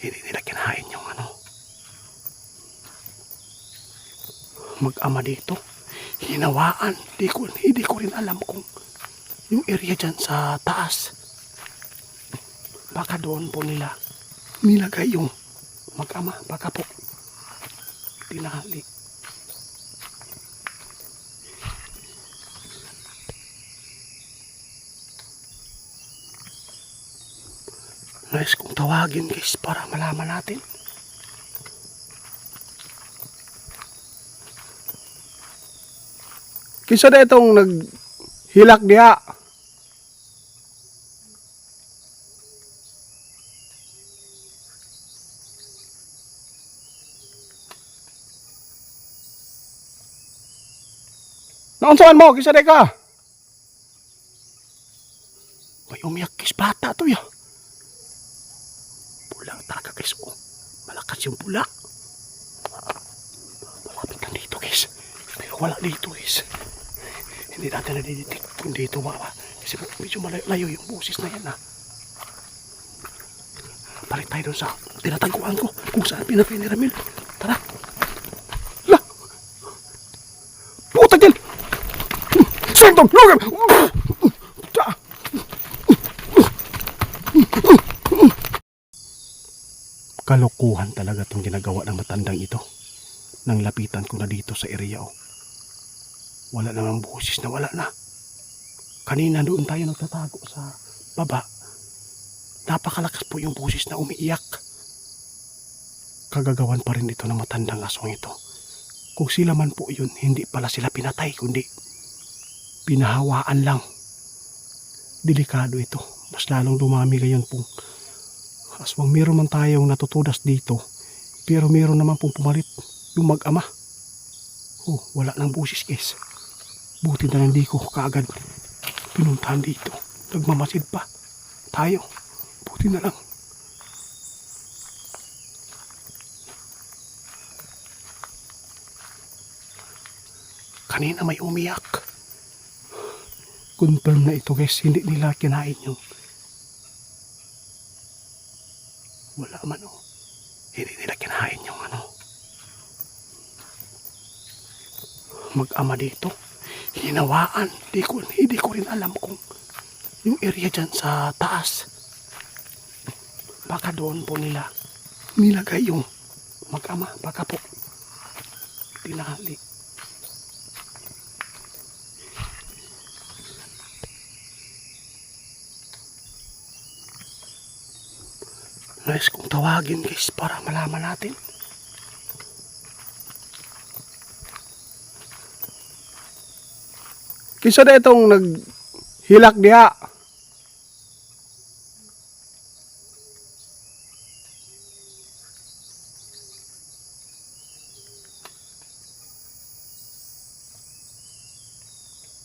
Hindi nila kinain yung mag-ama dito. Hinawaan. Hindi ko rin alam kung yung area dyan sa taas. Baka doon po nila nilagay yung mag-ama. Baka po tinali. Guys, kung tawagin guys para malaman natin. Kisa na itong naghilak diha. Naunsahan mo, kisa na ka? May umiyak guys, bata to ya. Pula talaga guys, oh. Malakas yung pula. Malapit lang dito guys. Pero wala dito guys. Hindi natin nadidetect kung dito ba. Kasi medyo malayo yung busis na yan ha. Balik tayo dun sa tinataguan ko. Kung saan pinapay ni Ramil. Tara. La! Puta dyan! Sentong! Lugam! Kalokohan talaga itong ginagawa ng matandang ito. Nang lapitan ko na dito sa area oh. Wala namang busis na wala na. Kanina doon tayo nagtatago sa baba. Napakalakas po yung busis na umiiyak. Kagagawan pa rin ito ng matandang aswang ito. Kung sila man po yun, hindi pala sila pinatay, kundi pinahawaan lang. Delikado ito. Mas lalong dumami ngayon pong aswang. Meron man tayong natutudas dito, pero meron naman pong pumalit yung mag-ama. Oh, wala nang busis guys. Buti na hindi ko kaagad pinuntahan dito. Nagmamasid pa tayo. Buti na lang. Kanina may umiyak. Confirm na ito guys. Hindi nila kinain yung wala man oh. Hindi nila kinain yung mag-ama dito. Hinawaan. Hindi ko rin alam kung yung area dyan sa taas. Baka doon po nila nilagay yung mag-ama. Baka po tinali. Guys, kung tawagin guys para malaman natin. Kisa na itong naghilak diha.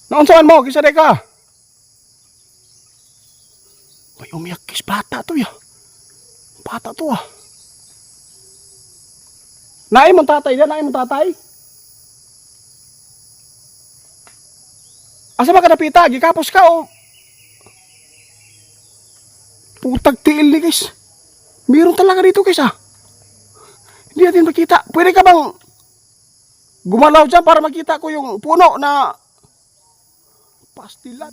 Naunsahan mo, kisa na ka? May umiyak guys, bata to ya. Bata to ah. Naay mong tatay dyan, naay mong tatay. Asa ba ka napita? Gikapos ka o. Putag tiil ni guys. Meron talaga dito guys ah. Hindi natin makita. Pwede ka bang gumalaw dyan para makita ko yung puno na pastilan.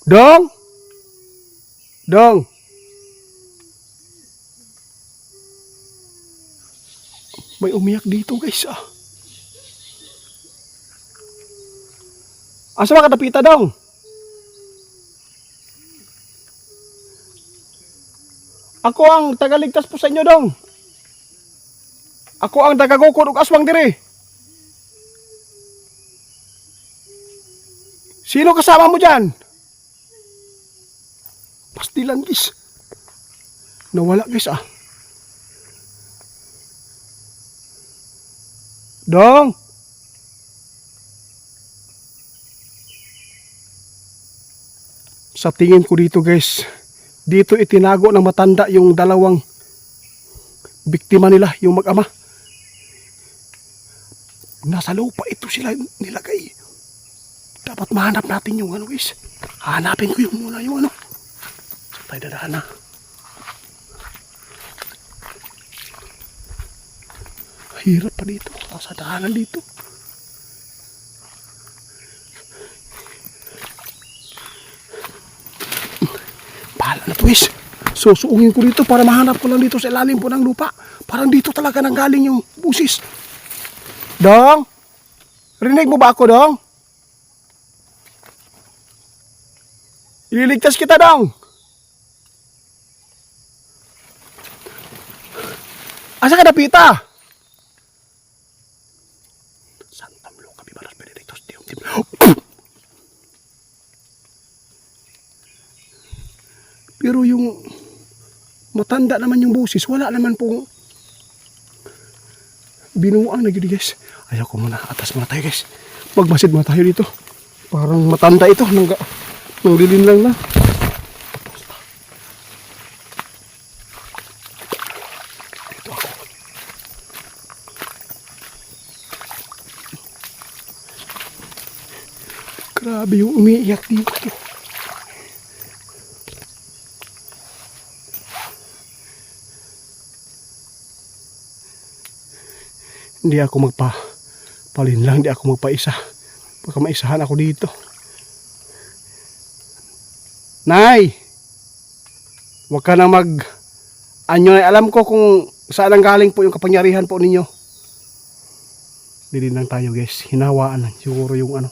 Dong! Dong! May umiyak dito guys ah. Asa ba katapita dong? Ako ang tagaligtas po sa inyo dong. Ako ang tagagukod ug aswang dire. Sino kasama mo dyan? Pastilan guys. Nawala guys ah. Dong! Sa tingin ko dito guys, dito itinago ng matanda yung dalawang biktima nila, yung mag-ama. Nasa lupa ito sila nilagay. Dapat mahanap natin yung guys. Hanapin ko yung muna yung Tayo dadaan na. Hirap pa dito. Sa daanan dito. Bahala na Twis. Susuungin ko dito para mahanap ko lang dito sa ilalim po ng lupa. Parang dito talaga nanggaling yung busis. Dong? Rinig mo ba ako, Dong? Ililigtas kita, Dong. Asa ka napita? Santam Luca, Bibaras Benedictus, Dium, Pero yung matanda naman yung busis, wala naman pong binuang na gini guys. Ayaw ko muna, atas muna tayo guys. Magmasid muna tayo dito. Parang matanda ito, nang lilin lang na. Dito ako. Grabe yung umiiyak dito. Hindi ako magpapalin lang, hindi ako magpaisa. Baka maisahan ako dito. Nay! Huwag ka na anyo na. Alam ko kung saan ang galing po yung kapangyarihan po ninyo. Dilin lang tayo guys. Hinawaan lang. Siguro yung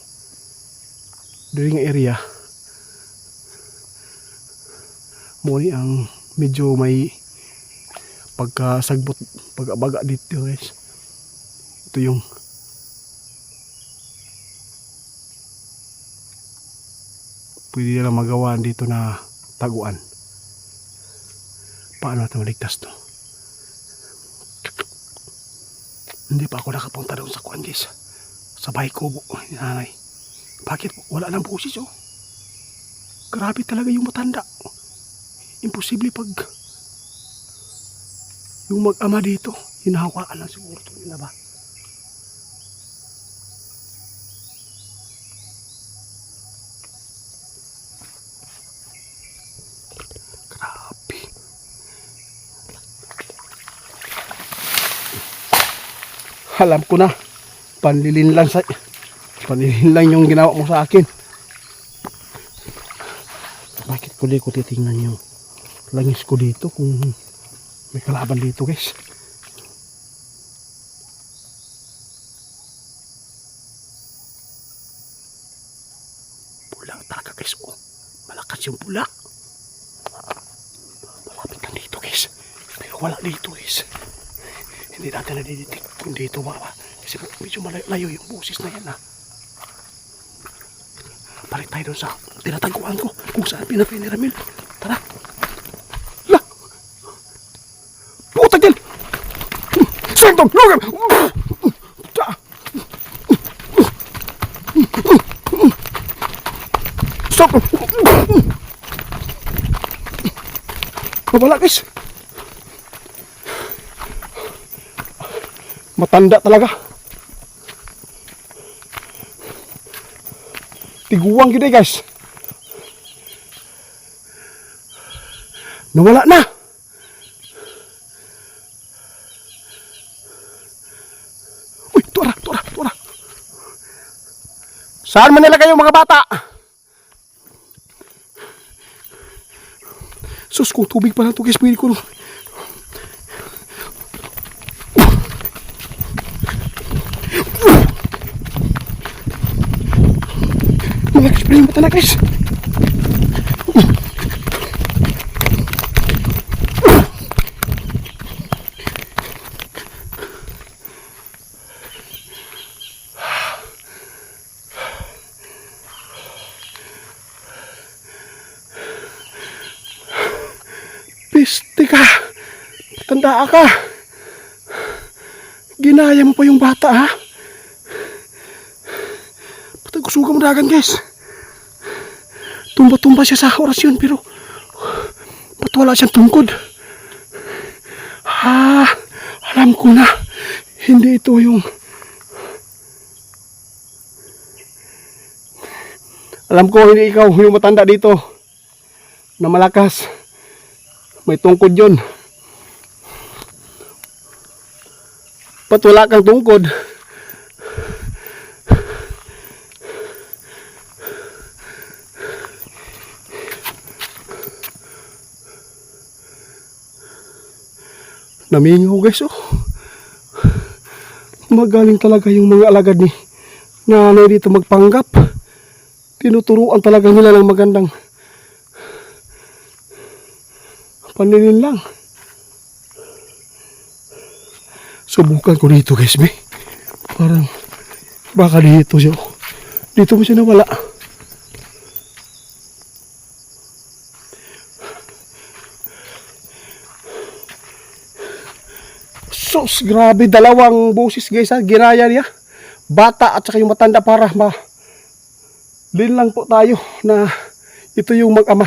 during area. Muni ang medyo may pagkasagbot, pag-abaga dito guys. Ito yung pwede nila magawa dito na taguan. Paano natin maligtas to? Hindi pa ako nakapunta doon sa kuan guys. Sa bahay kubo ni nanay. Bakit? Wala nang busis oh. Grabe talaga yung matanda. Imposible pag yung mag-ama dito. Hinahawaan lang siguro ito nila ba? Alam ko na, panlilin lang yung ginawa mo sa akin. Bakit ko di ko titingnan yung langis ko dito kung may kalaban dito guys? Pula talaga guys, oh. Malakas yung pula. Malapit lang dito guys, pero wala dito guys. Hindi natin nadidetect kung dito ba. Kasi medyo malayo yung busis na yan ha. Balik tayo doon sa tinataguan ko. Kung saan pinapay ni Ramil. Tara. La! Putag yan! Sentong! Lugan! Stop! Mabala guys! Matanda talaga. Tiguang gini guys. Nawala na. Uy, tuara. Saan man nilagay yung mga bata? Sus, kung tubig pa lang ito guys, pwede ko. Nag-spray yung mata na guys. Piste ka. Tanda ka. Ginaya mo pa yung bata ha. Patay kusuga mo dagan guys. Tumba-tumba siya sa orasyon pero ba't wala siyang tungkod? Alam ko na. Hindi ito yung alam ko hindi ikaw yung matanda dito na malakas. May tungkod yun. Ba't wala kang tungkod? Namingaw guys, oh. Magaling talaga yung mga alagad ni nanay dito magpanggap. Tinuturuan talaga nila ng magandang panlilin lang. Subukan ko dito guys, be. Parang baka dito siya. Dito mo siya nawala. Sus, grabe, dalawang boses guys ha, ginaya niya. Bata at saka yung matanda para din lang po tayo na ito yung mag-ama.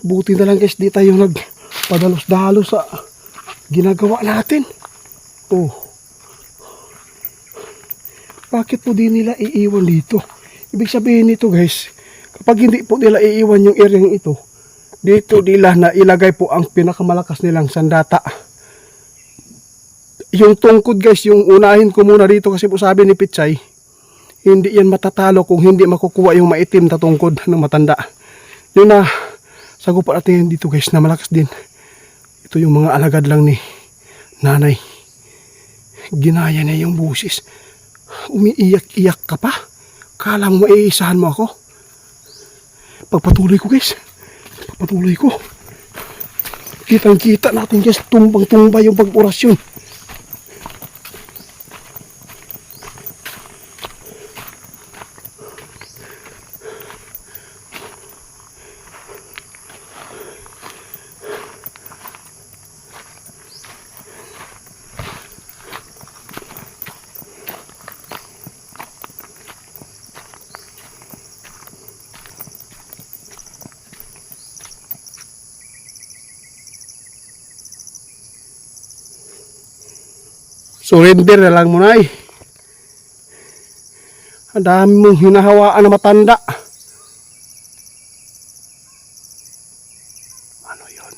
Buti na lang guys, di tayo nagpadalos-dalos sa ginagawa natin. Oh. Bakit po di nila iiwan dito? Ibig sabihin nito guys, kapag hindi po nila iiwan yung area ito, dito nila na ilagay po ang pinakamalakas nilang sandata. Yung tungkod guys, yung unahin ko muna dito kasi po sabi ni Pichay, hindi yan matatalo kung hindi makukuha yung maitim na tungkod ng matanda. Yun na, sagupan natin dito guys na malakas din. Ito yung mga alagad lang ni nanay. Ginaya niya yung busis. Umiiyak-iyak ka pa? Kala mo maiisahan mo ako? Pagpatuloy ko guys. Pagpatuloy ko. Kitang-kita natin guys, tumbang-tumba yung pag-orasyon. Surrender na lang mo na eh. Ang dami mong hinahawaan na matanda. Ano yun?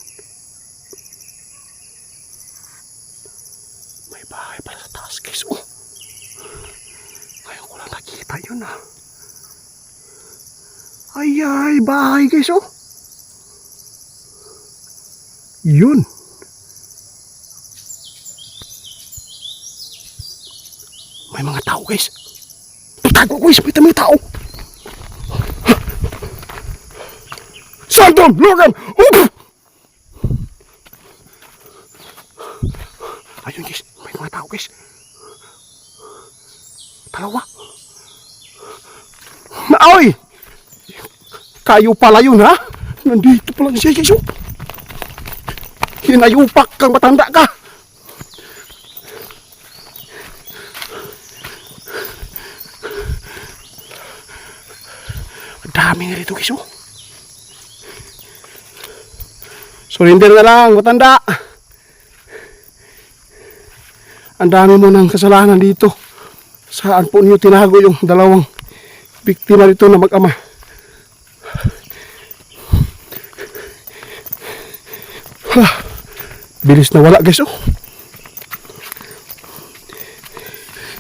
May bahay pala sa taas guys. Oh. Ngayon ko lang nakita yun ah. Ay, bahay guys oh. Yun. May mga tao guys. Itago guys, may tao. Santom, Logan! Ayun guys, may mga tao guys. Dalawa. Ay! Kayo pala yun ha? Nandito pala siya guys oh. Hinayupak kang matanda ka. Dami nga rito guys oh. Surrender na lang matanda. Ang dami mo ng kasalanan dito. Saan po niyo tinago yung dalawang biktima rito na mag-ama? Bilis na wala guys oh.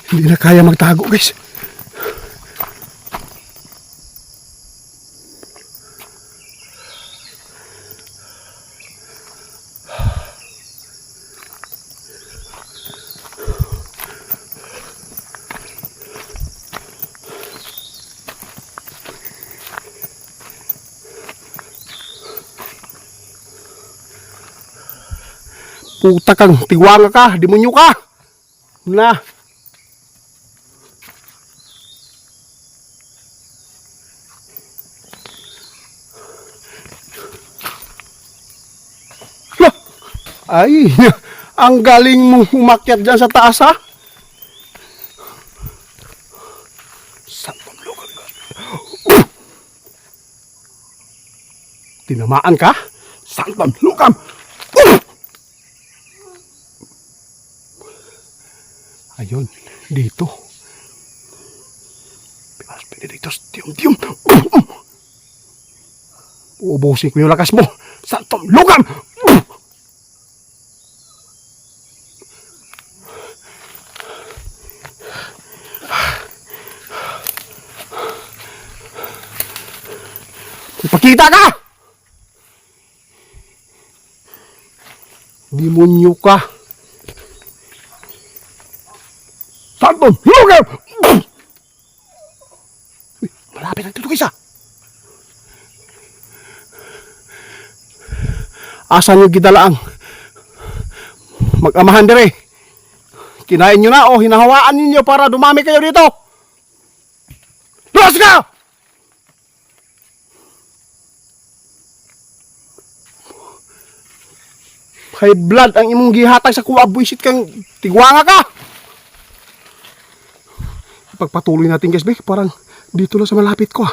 Hindi na kaya magtago guys. Puta kang tiwanga ka, demonyo ka. Na. Ay, ang galing mong umakyat dyan sa taas ha. Tinamaan ka? Santam lukam. Ayun, dito. Pilas Benedictus, tiyum-tiyum. Uubusin ko yung lakas mo. Santom lukam. Ipakita ka! Demonyo ka. Santon, lugaw! Uy, malapit ang tutok isa. Asan yung gidalaang? Mag-amahan dire. Kinain nyo na o hinahawaan ninyo para dumami kayo dito. Luwas ka! High blood ang imong gihatag sa kuwa, buisit kang tigwanga ka. Pagpatuloy natin guys, be, parang dito lang sa malapit ko.